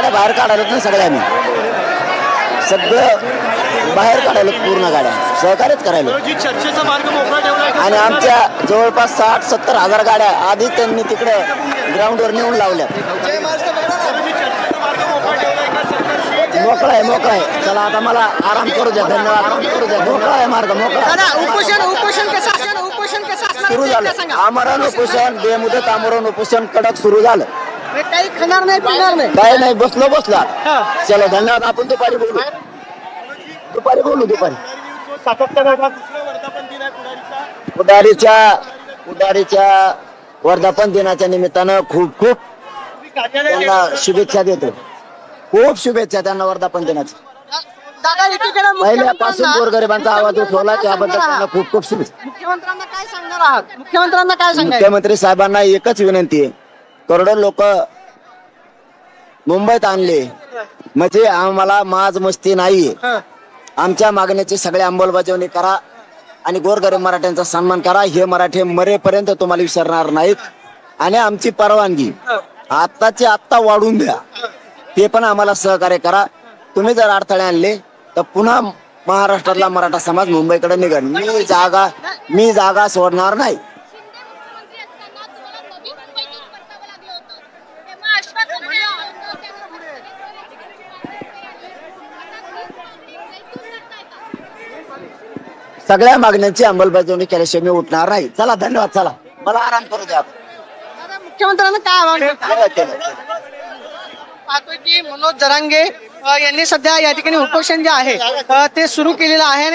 गाड्या बाहेर काढायला ना सगळ्यांनी, सगळं बाहेर काढायला पूर्ण गाड्या सहकार्यच करायला. चर्चेचा मार्ग मोकळा ठेवला आणि आमच्या जवळपास 60-70 हजार गाड्या आधी त्यांनी तिकडे ग्राउंडवर नेऊन लावल्या. मोकळा आहे. चला आता मला आराम करू द्या. धन्यवाद. आराम करू द्या. मोकळा आहे मार्ग, मोकळा. उपोषण कसं सुरू झालं. आमरण उपोषण, बेमुदत आमरण उपोषण कडक सुरू झालं. काही खाणार नाही, पिणार नाही, काय नाही. बसला. चलो धन्यवाद. आपण दुपारी बोलू. उदारीच्या वर्धापन दिनाच्या निमित्तानं खूप त्यांना शुभेच्छा देतो. खूप शुभेच्छा त्यांना वर्धापन दिनाच्या. पहिल्यापासून गोरगरिबांचा आवाज उठवला त्याबद्दल त्यांना खूप शुभेच्छा. मुख्यमंत्र्यांना काय सांगणार आहात? मुख्यमंत्र्यांना काय सांगणार? मुख्यमंत्री साहेबांना एकच विनंती आहे, करोडो लोक मुंबईत आणले म्हणजे आम्हाला माज मस्ती नाहीये. आमच्या मागण्याची सगळ्या अंमलबजावणी करा आणि गोरगरीब मराठ्यांचा सन्मान करा. हे मराठी मरेपर्यंत तुम्हाला विसरणार नाहीत. आणि आमची परवानगी आत्ताची आत्ता वाढून द्या, ते पण आम्हाला सहकार्य करा. तुम्ही जर अडथळे आणले तर पुन्हा महाराष्ट्रातला मराठा समाज मुंबईकडे निघेल. मी जागा सोडणार नाही. सगळ्या मागण्यांची अंमलबजावणी केल्याशिवाय मी उठणार नाही. चला धन्यवाद. चला मला आराम करू द्या. मुख्यमंत्र्यांना काय आवाहन पाहतोय की मनोज जरांगे यांनी सध्या या ठिकाणी उपोषण जे आहे ते सुरू केलेलं आहे.